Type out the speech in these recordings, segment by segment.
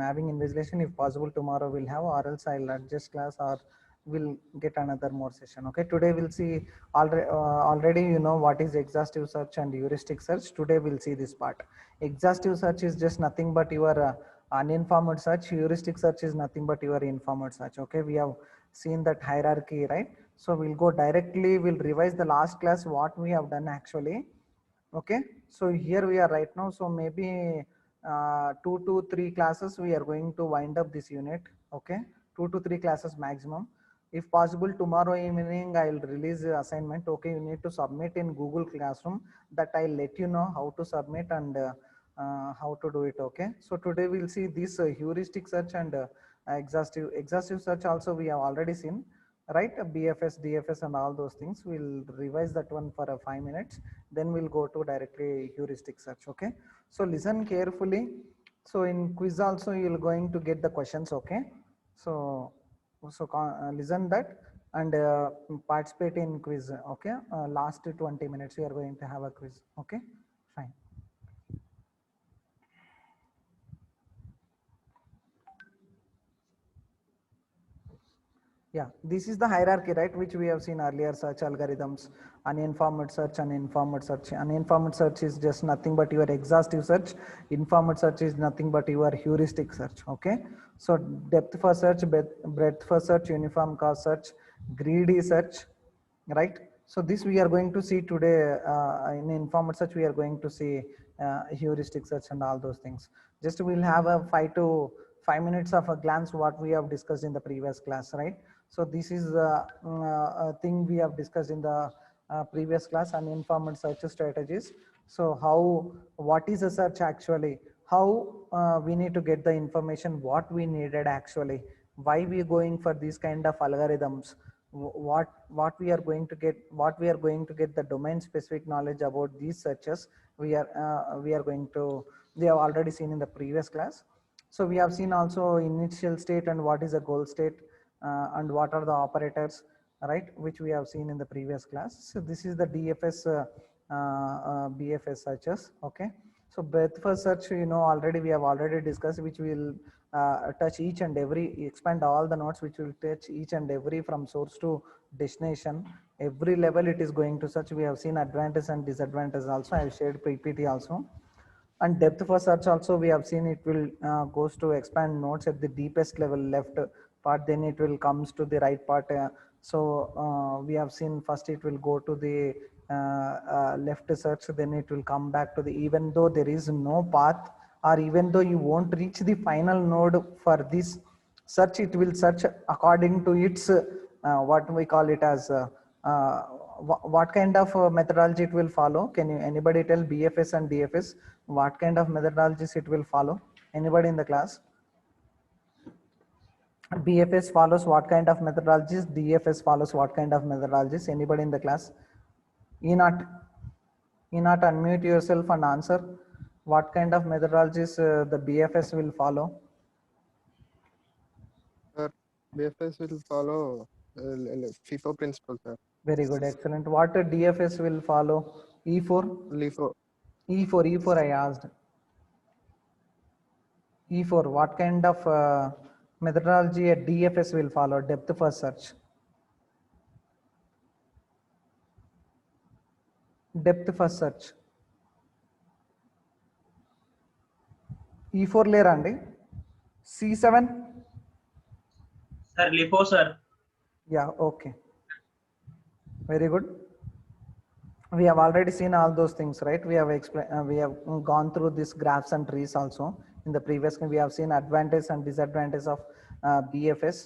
having invigilation. If possible, tomorrow we'll have, or else I'll adjust class, or we'll get another more session. Okay, today we'll see already you know what is exhaustive search and heuristic search. Today we'll see this part. Exhaustive search is just nothing but your uninformed search. Heuristic search is nothing but your informed search. Okay, we have seen that hierarchy, right? So we'll go directly, we'll revise the last class what we have done actually. Okay, so here we are right now, so maybe 2 to 3 classes we are going to wind up this unit. Okay, 2 to 3 classes maximum. If possible, tomorrow evening I'll release the assignment. Okay, you need to submit in Google Classroom, that I'll let you know how to submit and how to do it. Okay, so today we'll see this heuristic search and exhaustive search also we have already seen, right? BFS, DFS and all those things. We'll revise that one for 5 minutes, then we'll go to directly heuristic search. Okay, so listen carefully. So in quiz also you're going to get the questions. Okay, so listen that and participate in quiz. Okay, last 20 minutes we are going to have a quiz. Okay, fine. Yeah, this is the hierarchy, right, which we have seen earlier. Search algorithms, uninformed search, uninformed search. Uninformed search is just nothing but your exhaustive search. Informed search is nothing but your heuristic search. Okay, so depth first search, breadth first search, uniform cause search, greedy search, right? So this we are going to see today. In informed search we are going to see heuristic search and all those things. Just we'll have a 5 minutes of a glance what we have discussed in the previous class, right? So this is a thing we have discussed in the previous class, uninformed search strategies. So what is a search actually? How we need to get the information what we needed actually? Why we are going for these kind of algorithms? What we are going to get? What we are going to get the domain specific knowledge about these searches? We are going to, we have already seen in the previous class. So we have seen also initial state and what is a goal state, and what are the operators, right, which we have seen in the previous class. So this is the DFS BFS searches. Okay, so breadth first search, you know, already we have already discussed, which will touch each and every, expand all the nodes, which will touch each and every from source to destination. Every level it is going to search. We have seen advantage and disadvantage also. I have shared PPT also. And depth first search also we have seen, it will goes to expand nodes at the deepest level left part, then it will comes to the right part. We have seen first it will go to the left search, then it will come back to the, even though there is no path, or even though you won't reach the final node for this search, it will search according to its what we call it as uh, what kind of methodology it will follow. Can you anybody tell BFS and DFS what kind of methodologies it will follow? Anybody in the class? BFS follows what kind of methodologies? DFS follows what kind of methodologies? Anybody in the class? You not unmute yourself and answer. What kind of methodologies the BFS will follow? Sir, BFS will follow FIFO principle, sir. Very good, excellent. What DFS will follow? E4? LIFO. E4 I asked. E4, what kind of methodology a DFS will follow? Depth first search. Depth first search. E4 లేరా అండి? C7? Sir, LIFO, sir. Yeah, okay. Very good. We have already seen all those things, right? We have explained, we have gone through these graphs and trees also. In the previous, we have seen advantage and disadvantage of BFS.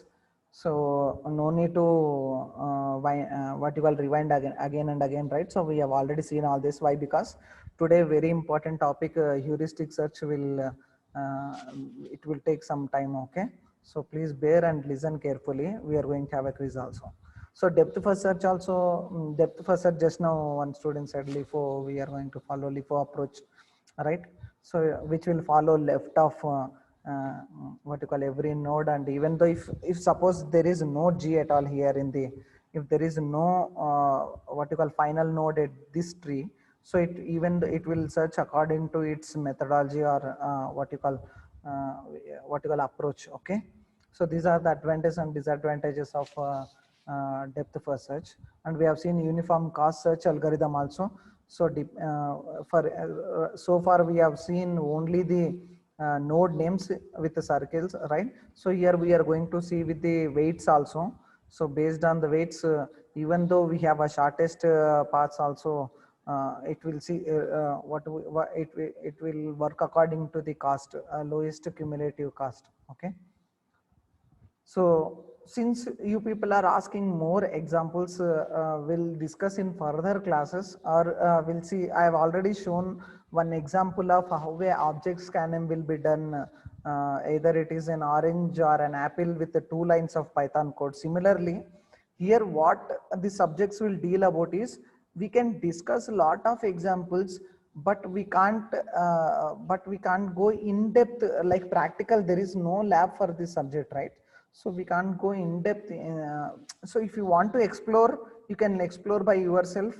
So no need to what you call rewind again and again, right? So we have already seen all this. Why? Because today very important topic, heuristic search will it will take some time. Okay, so please bear and listen carefully. We are going to have a quiz also. So depth first search also, depth first search, just now one student said LIFO, we are going to follow LIFO approach, right? So which will follow left of what you call every node, and even though if suppose there is no G at all here in the, if there is no what you call final node at this tree, so it even it will search according to its methodology, or what you call what you call approach. Okay, so these are the advantages and disadvantages of depth first search. And we have seen uniform cost search algorithm also. So so far we have seen only the node names with the circles, right? So here we are going to see with the weights also. So based on the weights, even though we have a shortest paths also, it will see it will work according to the cost, lowest cumulative cost. Okay. So since you people are asking more examples, we'll discuss in further classes, or we'll see. I have already shown one example of how a object scanning will be done. Either it is an orange or an apple with the 2 lines of Python code. Similarly, here what the subjects will deal about is we can discuss a lot of examples, but we can't go in depth like practical. There is no lab for this subject, right? So we can't go in depth. So if you want to explore, you can explore by yourself.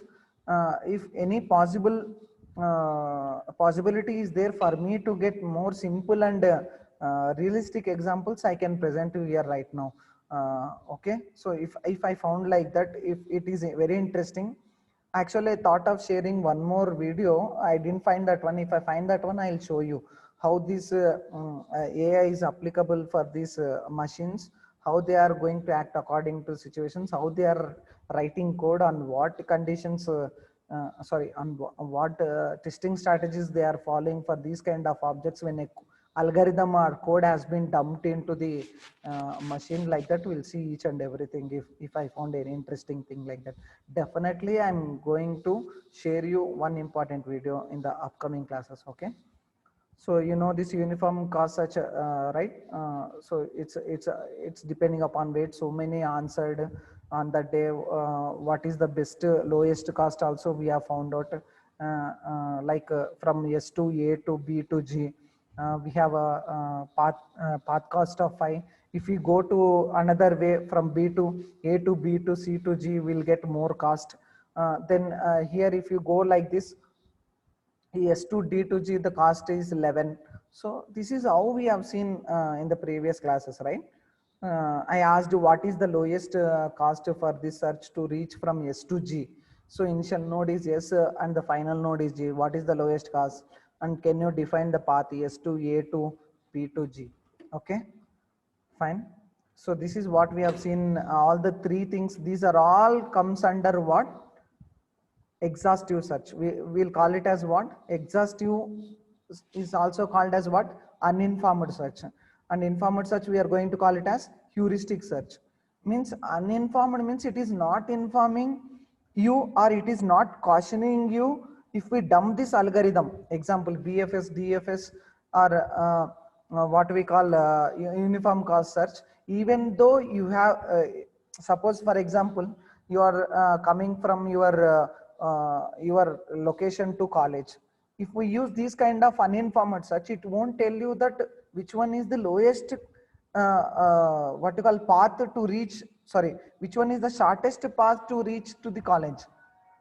If any possibility is there for me to get more simple and realistic examples, I can present you here right now. Okay, so if I found like that, if it is very interesting, actually I thought of sharing one more video. I didn't find that one. If I find that one, I'll show you how this AI is applicable for these machines, how they are going to act according to situations, how they are writing code, on what conditions, sorry, on what testing strategies they are following for these kind of objects. When a algorithm or code has been dumped into the machine like that, we'll see each and everything. If I found an interesting thing like that, definitely I'm going to share you one important video in the upcoming classes. Okay, so you know this uniform cost such right, so it's depending upon weight. So many answered on that day. What is the best lowest cost also we have found out, like from S to A to B to G. We have a path cost of 5. If we go to another way from B to A to B to C to G, we'll get more cost. Then here if you go like this, S to D to G, the cost is 11. So this is how we have seen in the previous classes, right? I asked what is the lowest cost for this search to reach from S to G. So initial node is S and the final node is G. What is the lowest cost? And can you define the path S to A to B to G? Okay, fine. So this is what we have seen, all the three things. These are all comes under what? Exhaustive search. We'll call it as what? Exhaustive is also called as what? Uninformed search. And informed search, we are going to call it as heuristic search. Means uninformed means it is not informing you, or it is not cautioning you if we dump this algorithm. Example, BFS, DFS, or what we call uniform cost search. Even though you have, suppose for example, you are coming from your location to college. If we use this kind of uninformed search, it won't tell you that which one is the lowest what you call path to reach, sorry, which one is the shortest path to reach to the college.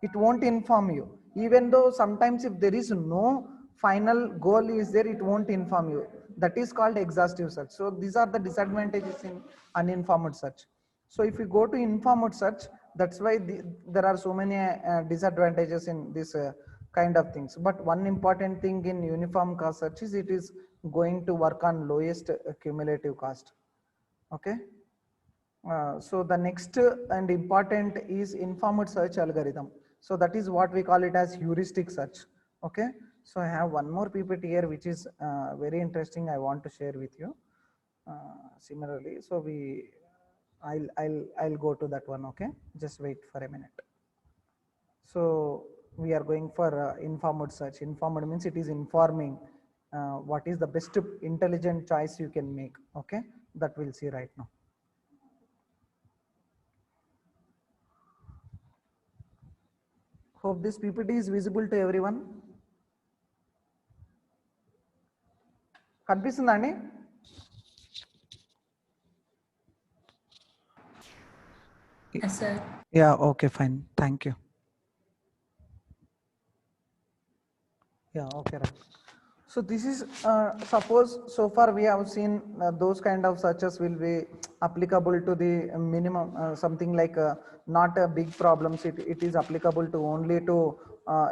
It won't inform you. Even though sometimes if there is no final goal is there, it won't inform you. That is called exhaustive search. So these are the disadvantages in uninformed search. So if you go to informed search, that's why there are so many disadvantages in this kind of things. But one important thing in uniform cost search is it is going to work on lowest cumulative cost. Okay. So the next and important is informed search algorithm. So that is what we call it as heuristic search. Okay. So I have one more PPT here, which is very interesting. I want to share with you. Similarly, so I'll go to that one. Okay, just wait for a minute. So we are going for informed search. Informed means it is informing what is the best intelligent choice you can make. Okay, that we'll see right now. Hope this PPT is visible to everyone. కనిపిస్తుందండి? Yes, sir. Yeah, okay, fine. Thank you. Yeah, okay, right. So this is suppose so far we have seen those kind of searches will be applicable to the minimum something like not a big problems. It is applicable to only to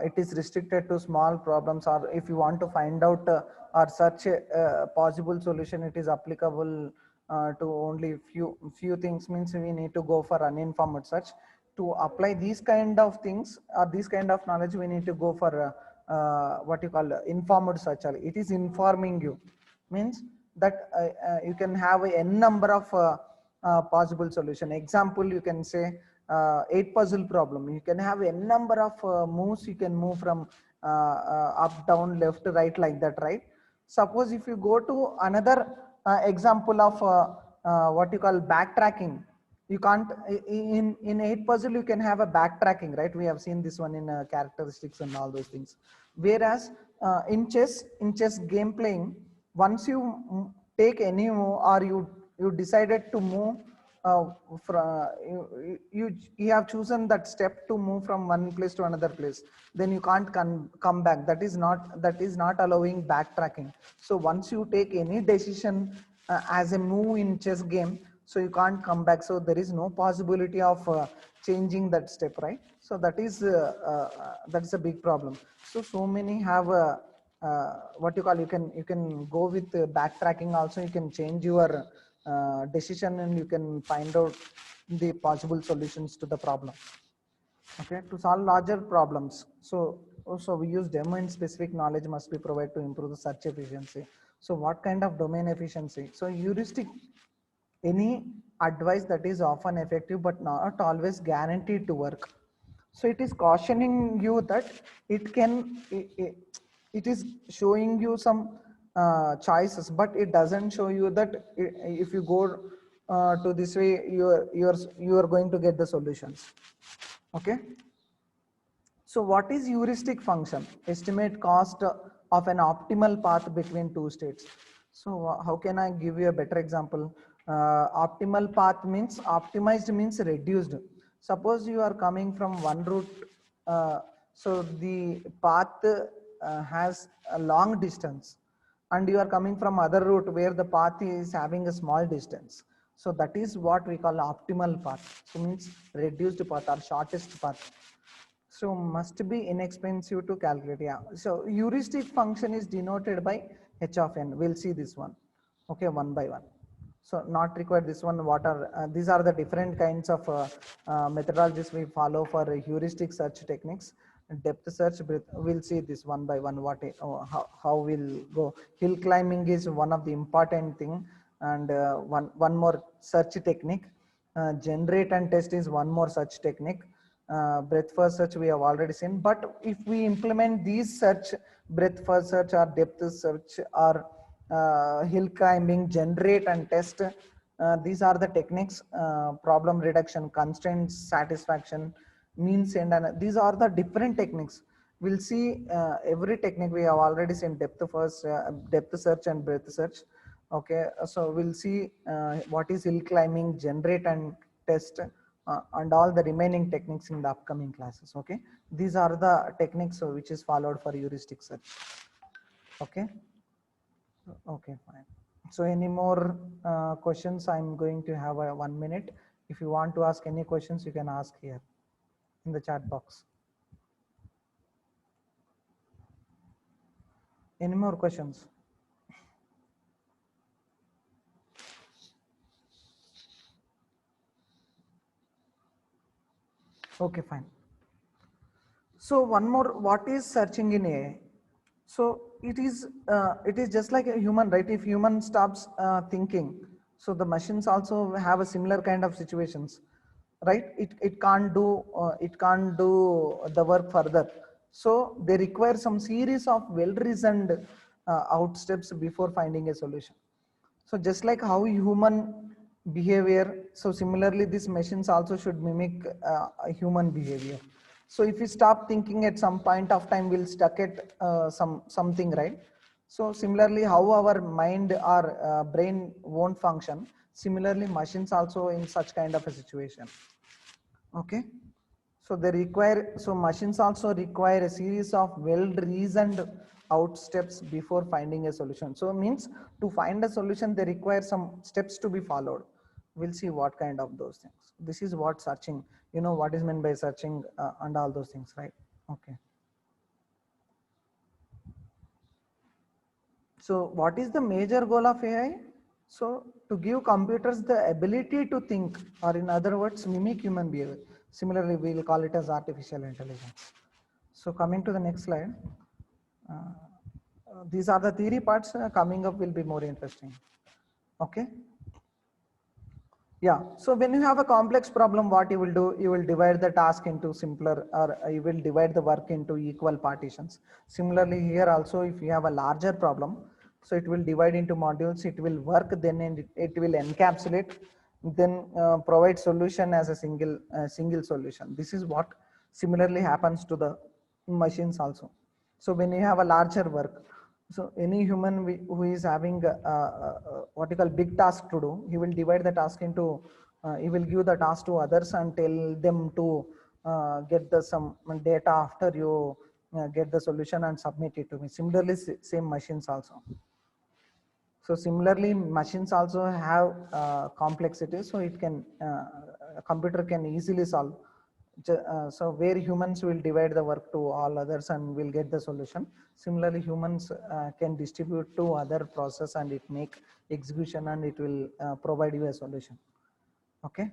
it is restricted to small problems, or if you want to find out or search a possible solution, it is applicable to only few things. Means we need to go for uninformed search. To apply these kind of things or these kind of knowledge, we need to go for what you call informed search. It is informing you, means that you can have a n number of possible solution. Example, you can say 8 puzzle problem. You can have n number of moves. You can move from up, down, left, right, like that, right? Suppose if you go to another example of what you call backtracking, you can't in 8 puzzle you can have a backtracking, right? We have seen this one in characteristics and all those things. Whereas in chess game playing, once you take any move, or you decided to move you have chosen that step to move from one place to another place, then you can't come back. That is not allowing backtracking. So once you take any decision as a move in chess game, so you can't come back. So there is no possibility of changing that step, right? So that's a big problem. So many have what you call, you can go with backtracking also. You can change your decision, and you can find out the possible solutions to the problem. Okay, to solve larger problems. So also we use domain specific knowledge must be provided to improve the search efficiency. So what kind of domain efficiency? So heuristic, any advice that is often effective but not always guaranteed to work. So it is cautioning you that it is showing you some choices, but it doesn't show you that if you go to this way, you are going to get the solutions. Okay. So what is heuristic function? Estimate cost of an optimal path between two states. So how can I give you a better example? Optimal path means, optimized means reduced. Suppose you are coming from one route, so the path has a long distance, and you are coming from other route where the path is having a small distance. So that is what we call optimal path. So means reduced path or shortest path. So must be inexpensive to calculate. Yeah. So heuristic function is denoted by h of n. We'll see this one. Okay, one by one. So not required this one. What are these are the different kinds of methodologies we follow for heuristic search techniques. Depth search, we'll see this one by one. How we'll go. Hill climbing is one of the important thing, and one more search technique. Generate and test is one more such technique. Breadth first search we have already seen, but if we implement these search, breadth first search or depth search or hill climbing, generate and test, these are the techniques. Problem reduction, constraint satisfaction, means end, and these are the different techniques. We'll see every technique we have already seen: depth first, depth search and breadth search. Okay, so we'll see what is hill climbing, generate and test, and all the remaining techniques in the upcoming classes. Okay, these are the techniques which is followed for heuristic search. Okay, okay, fine. So any more questions? I'm going to have a 1 minute. If you want to ask any questions, you can ask here in the chat box. Any more questions? Okay, fine. So one more, what is searching in AI? So it is just like a human, right? If human stops thinking, so the machines also have a similar kind of situations, right? It can't do the work further. So they require some series of well-reasoned outsteps before finding a solution. So just like how human behavior, so similarly these machines also should mimic a human behavior. So if we stop thinking at some point of time, we'll stuck at something, right? So similarly, how our mind or brain won't function, similarly machines also in such kind of a situation. Okay. So they require, so machines also require a series of well-reasoned out steps before finding a solution. So means to find a solution, they require some steps to be followed. We'll see what kind of those things. This is what searching, you know, what is meant by searching and all those things, right? Okay. So what is the major goal of AI? So to give computers the ability to think, or in other words, mimic human behavior. Similarly, we'll call it as artificial intelligence. So coming to the next slide. These are the theory parts. Coming up will be more interesting. Okay. Yeah. So when you have a complex problem, what you will do, you will divide the task into simpler, or you will divide the work into equal partitions. Similarly, here also, if you have a larger problem, so it will divide into modules, it will work, then it will encapsulate, then provide solution as a single solution. This is what similarly happens to the machines also. So when you have a larger work, so any human who is having what you call big task to do, he will divide the task into, he will give the task to others and tell them to get the some data after you get the solution and submit it to me. Similarly, same machines also. So similarly, machines also have complexity, so it can a computer can easily solve. So where humans will divide the work to all others and will get the solution. Similarly, humans can distribute to other process and it make execution and it will provide you a solution. Okay.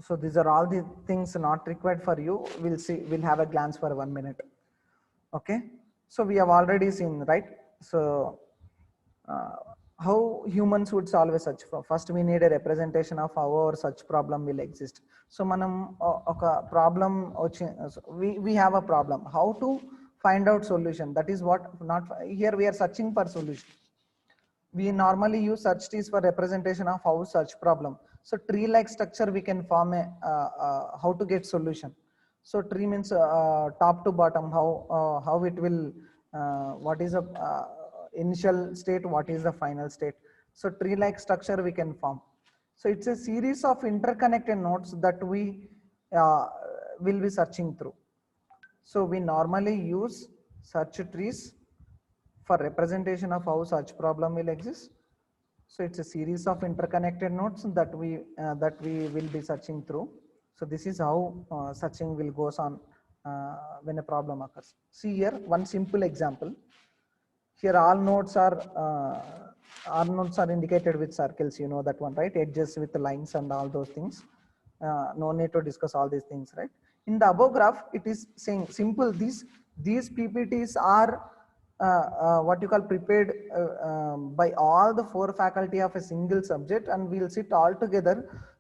So these are all the things not required for you. We'll see. We'll have a glance for 1 minute. Okay. So we have already seen, right? So how humans would solve a such problem. First, we need a representation of how our such problem will exist. So manam oka problem we have a problem. How to find out solution? That is what not here we are searching for solution. We normally use search trees for representation of how such problem. So tree-like structure we can form a how to get solution. So tree means top to bottom, how it will what is a initial state, what is the final state. So tree-like structure we can form. So it's a series of interconnected nodes that we will be searching through. So we normally use search trees for representation of how such problem will exist. So it's a series of interconnected nodes that we will be searching through. So this is how searching will goes on when a problem occurs. See here one simple example. Here all nodes are indicated with circles. You know that one, right? Edges with lines and all those things. No need to discuss all these things, right? In the above graph, it is saying simple. These PPTs are what you call prepared by all the 4 faculty of a single subject, and we'll sit all together.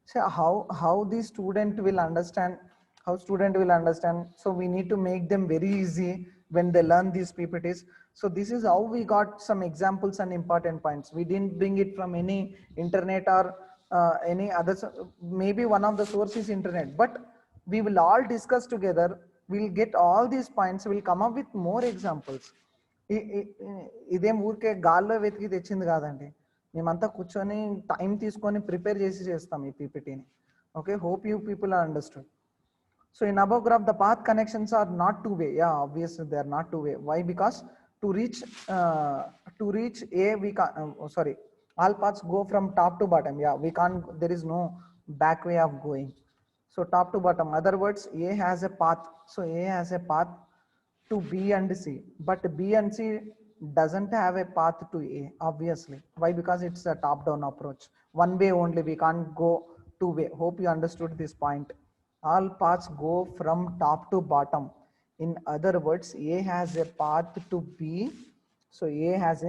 So how the student will understand, so we need to make them very easy when they learn these PPTs. So this is how we got some examples and important points. We didn't bring it from any internet or any other, maybe one of the sources internet, but we will all discuss together. We'll get all these points, we'll come up with more examples. ఇదేం ఊరికే గాల్లో వెతికి తెచ్చింది కాదండి, మేమంతా కూర్చొని time తీసుకొని prepare చేసి చేస్తాం ఈ పీపీటీని. Okay, hope you people are understood. So in above graph, the path connections are not two-way. Yeah, obviously they are not two-way. Why? Because to reach A, we can sorry, all paths go from top to bottom. Yeah, we can't. There is no back way of going. So top to bottom. Other words, A has a path. So A has a path to B and C, but B and C doesn't have a path to A. Obviously, why? Because it's a top-down approach. One way only. We can't go two-way. Hope you understood this point. All paths go from top to bottom. In other words, A has a path to B. So A has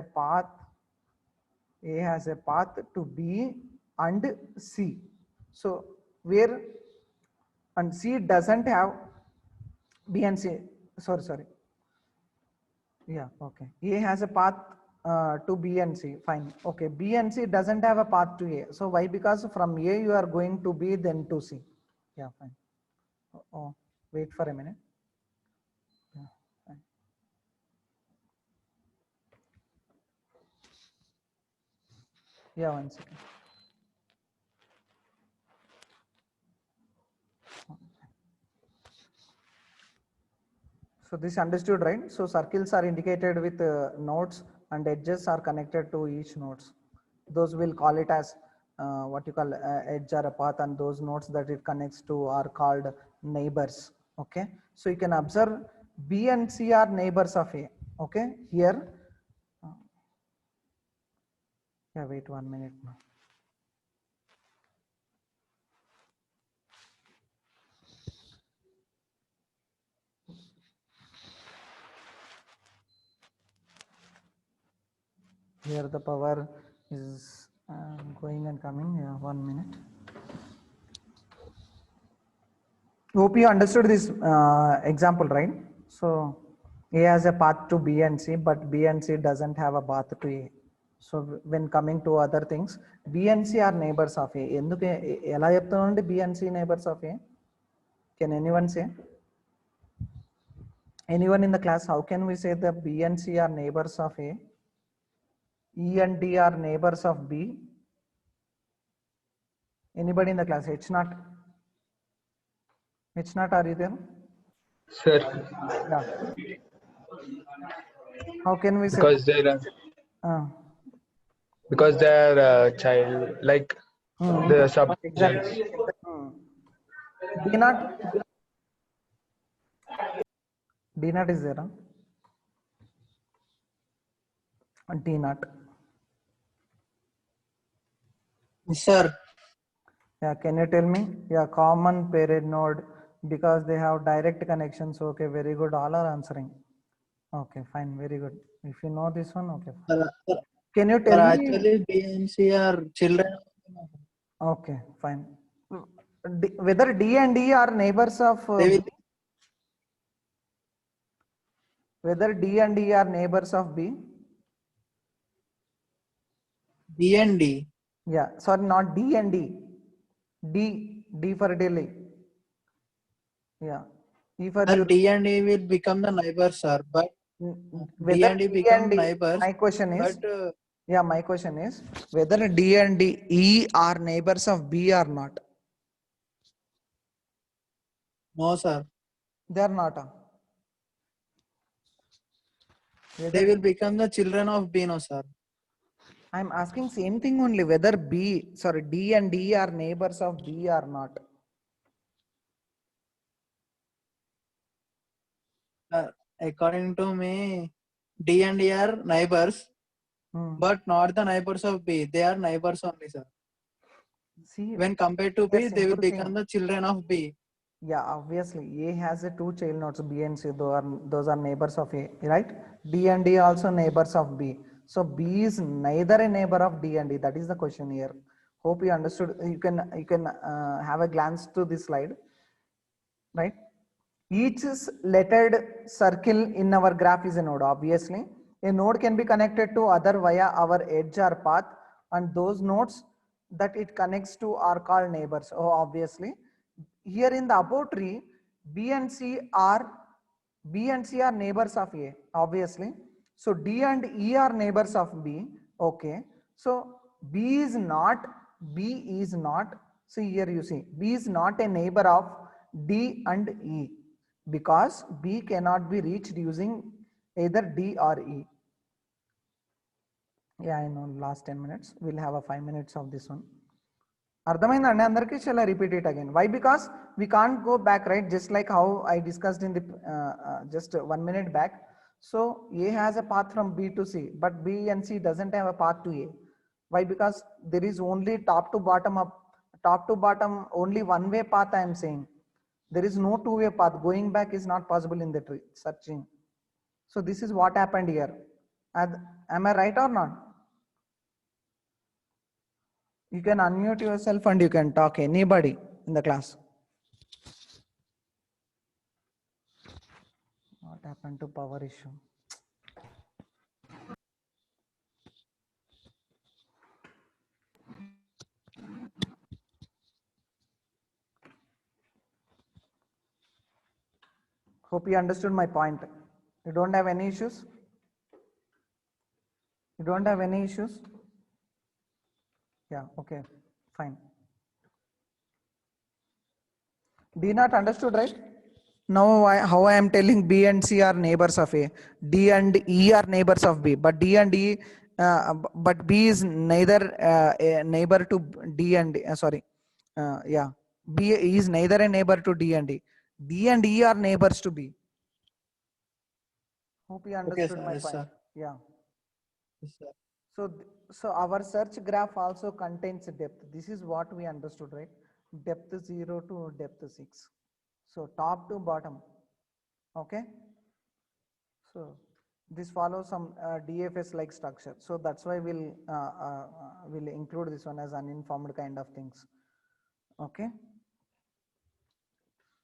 a path to B and C. So where and C doesn't have B and C. Sorry. Yeah, okay. A has a path to B and C. Fine. Okay. B and C doesn't have a path to A. So why? Because from A you are going to B, then to C. Yeah, fine. Oh, wait for a minute. Yeah, fine. Yeah, 1 second. So So this understood, right? So circles are indicated with nodes and edges are connected to each nodes. Those will call it as what you call edge or a path, and those nodes that it connects to are called neighbors. Okay. So you can observe B and C are neighbors of A. Okay. Here. Yeah, wait 1 minute now. Here the power is going and coming. Yeah, 1 minute. Hope you understood this example, right? So A has a path to B and C, but B and C doesn't have a path to A. So when coming to other things, B and C are neighbors of A. ఎందుకు ఎలా చెప్తామండి B and C neighbors of A? Can anyone say? Anyone in the class, how can we say that B and C are neighbors of A? E and D are neighbors of B? Anybody in the class? H not? H not, are you there? Sir, Yeah. How can we say? because they're child, like the sub. Exactly. D not. D not is there. Huh? D not. Sir, Yeah, can you tell me? Yeah, common parent node because they have direct connections. Okay, very good. All are answering. Okay, fine, very good. If you know this one, okay. sir, Can you tell me? actually B and C are children. Okay, fine. Whether D and E are neighbors of They will, whether D and E are neighbors of B? B and D. Yeah, sorry, not D and D. D for Delhi. Yeah. E for Sir, Europe. D and E will become the neighbors, sir. But D Whether and E D become and D, neighbors. my question is, But yeah, my question is whether D and E are neighbors of B or not. no, sir. They are not. They will become the children of B, no, sir. I'm asking same thing only, whether D and E are neighbors of B or not. According to me, D and E are neighbors, but not the neighbors of B. They are neighbors only, sir. See, When compared to B, they will become the children of B. yeah, obviously A has a two child nodes, B and C. Those are neighbors of A, right? D and E also neighbors of B. So B is neither a neighbor of D and E. That is the question here. Hope you understood. You can have a glance to this slide, right? Each lettered circle in our graph is a node. Obviously, a node can be connected to other via our edge or path, and those nodes that it connects to are called neighbors. Oh, obviously, here in the above tree, B and C are neighbors of A. Obviously, so D and E are neighbors of B. Okay, so B is not. See here, you see B is not a neighbor of D and E, because B cannot be reached using either D or E. Yeah, I know, last 10 minutes. We'll have a 5 minutes of this one. అర్థమైందండి అందరికీ? shall I repeat it again? Why? Because we can't go back, right? Just like how I discussed in the just 1 minute back. So A has a path from B to C, but B and C doesn't have a path to A. Why? Because there is only top to bottom only one way path. I am saying there is no two-way path. Going back is not possible in the tree searching. So this is what happened here. Am I right or not? You can unmute yourself and you can talk, anybody in the class. What happened to power issue? Hope you understood my point. You don't have any issues? You don't have any issues? Yeah, okay, fine. D not understood, right? Now how I am telling B and C are neighbors of A, D and E are neighbors of B, but D and E, but B is neither a neighbor to D and yeah, B is neither a neighbor to D and E. D and E are neighbors to B. Hope you Okay, understood sir. my Yes, point. sir. Yeah. Yes, sir. So our search graph also contains depth. This is what we understood, right? Depth 0 to depth 6. So top to bottom. Okay. So this follows some DFS like structure. So that's why we'll include this one as uninformed kind of things. Okay.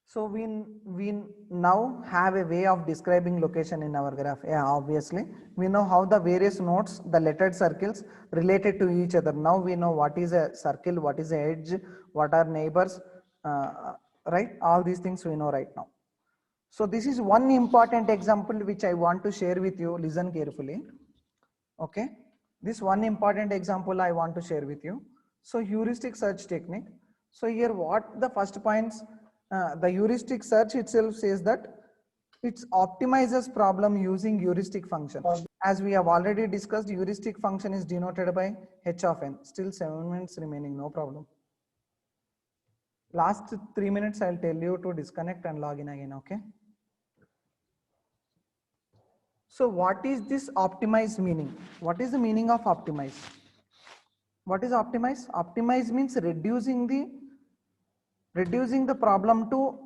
So we now have a way of describing location in our graph. Yeah, obviously we know how the various nodes, the lettered circles related to each other. Now we know what is a circle, what is a edge, what are neighbors, right? All these things we know right now. So this is one important example which I want to share with you. Listen carefully. Okay. This one important example I want to share with you. So heuristic search technique. So here what the first points, the heuristic search itself says that it optimizes problem using heuristic function. As we have already discussed, heuristic function is denoted by h of n. Still 7 minutes remaining, no problem. Last 3 minutes I'll tell you to disconnect and log in again, okay? So what is this optimize meaning? What is the meaning of optimize? What is optimize? Optimize means reducing the problem to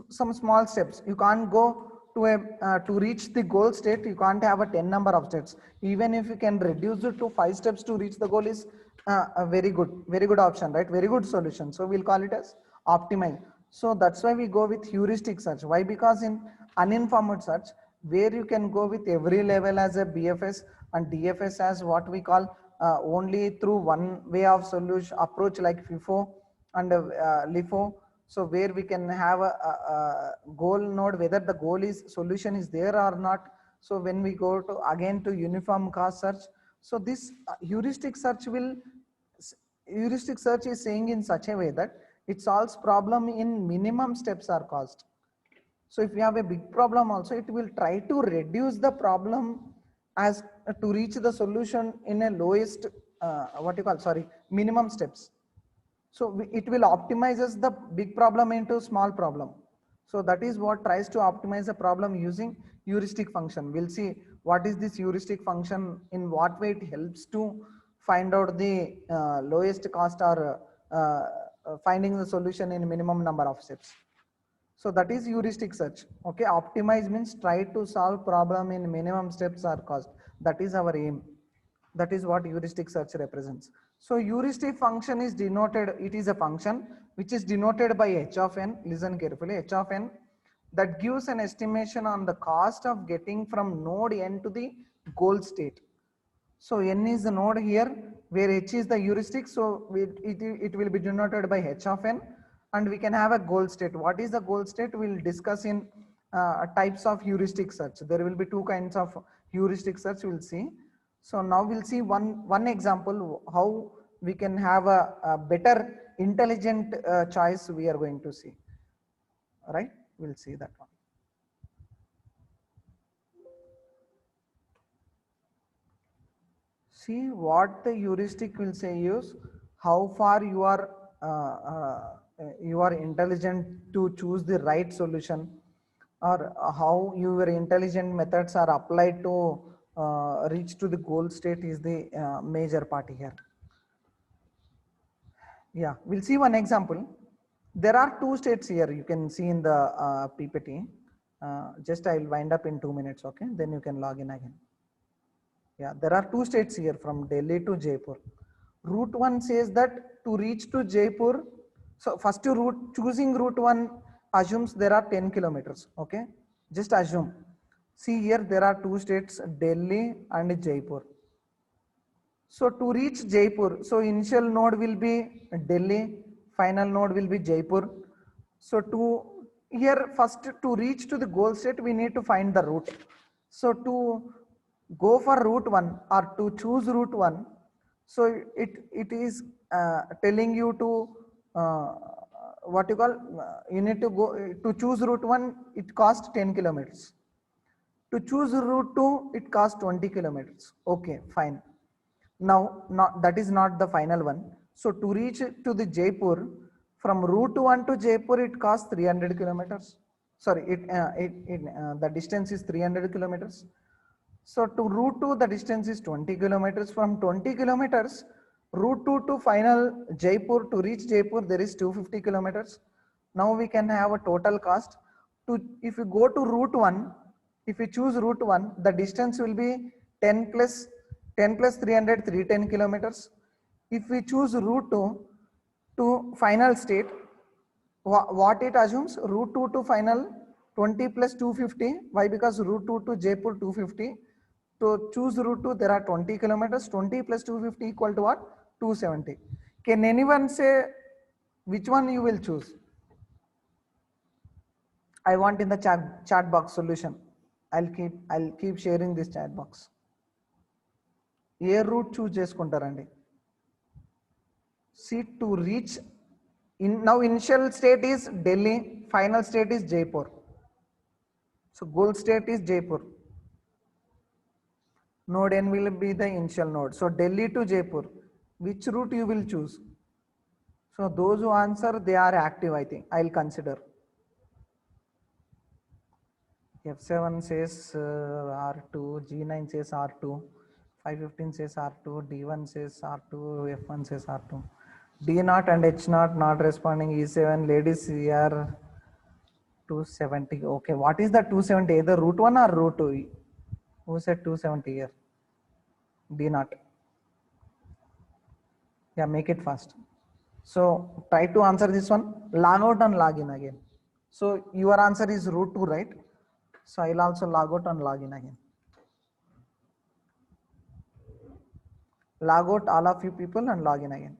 some small steps. You can't go to a to reach the goal state. You can't have a 10 number of steps. Even if you can reduce it to 5 steps to reach the goal is a very good option, right? Very good solution. So we'll call it as optimize. So that's why we go with heuristic search. Why? Because in uninformed search, where you can go with every level as a BFS and DFS as what we call only through one way of solution approach like FIFO and LIFO. So where we can have a goal node, whether the goal is solution is there or not. So when we go to again to uniform cost search, so this heuristic search is saying in such a way that it solves problem in minimum steps are caused. So if you have a big problem also, it will try to reduce the problem as to reach the solution in a lowest minimum steps. So it will optimizes the big problem into small problem. So that is what tries to optimize the problem using heuristic function. We'll see what is this heuristic function, in what way it helps to find out the lowest cost or finding the solution in minimum number of steps. So that is heuristic search. Okay, optimize means try to solve problem in minimum steps or cost. That is our aim. That is what heuristic search represents. So heuristic function is denoted, it is a function which is denoted by h of n. Listen carefully, h of n, that gives an estimation on the cost of getting from node n to the goal state. So n is the node here where h is the heuristic. So it will be denoted by h of n, and we can have a goal state. What is the goal state? We'll discuss in types of heuristic search. There will be two kinds of heuristic search we'll see. So now we'll see one example how we can have a better intelligent choice we are going to see. All right, we'll see that one. See what the heuristic will say is how far you are intelligent to choose the right solution, or how your intelligent methods are applied to reach to the goal state is the major part here. Yeah, we'll see one example. There are two states here you can see in the PPT. Just I'll wind up in 2 minutes, okay? Then you can log in again. Yeah, there are two states here from Delhi to Jaipur. Route 1 says that to reach to Jaipur, so first route, choosing route 1 assumes there are 10 kilometers, okay? Just assume. See here, there are two states, Delhi and Jaipur. So to reach Jaipur, so initial node will be Delhi, final node will be Jaipur. So first to reach to the goal state, we need to find the route. So to go for route 1 or to choose route 1, so it is telling you to what you call, you need to go to choose route 1, it costs 10 kilometers. To choose route 2, it costs 20 kilometers. Okay, fine. Now, that is not the final one. So to reach to the Jaipur, from route 1 to Jaipur, it costs 300 kilometers. Sorry, the distance is 300 kilometers. So to route 2, the distance is 20 kilometers. From 20 kilometers, route 2 to final Jaipur, to reach Jaipur, there is 250 kilometers. Now we can have a total cost. If you go to route 1, if you choose route 1, the distance will be 10 plus 300, 310 kilometers. If we choose route 2 to final state, what it assumes, route 2 to final 20 plus 250. Why? Because route 2 to Jaipur 250. To choose route 2, there are 20 kilometers. 20 plus 250 equal to what? 270. Can anyone say which one you will choose? I want in the chat box solution. I'll keep sharing this chat box. ఏ route choose చేసుకుంటారండి? See, to reach now initial state is Delhi, final state is Jaipur. So goal state is Jaipur. Node n will be the initial node. So Delhi to Jaipur, which route you will choose? So those who answer, they are active, I think. I'll consider. F7 says R2, G9 says R2, 515 says R2, D1 says R2, F1 says R2. D0 and H0 not responding, E7, ladies here 270. Okay, what is the 270? Either route 1 or route 2? Who said 270 here? D0. Yeah, make it fast. So try to answer this one. Log out and log in again. So your answer is route 2, right? So I'll also log out and log in again. Log out all of you people and log in again.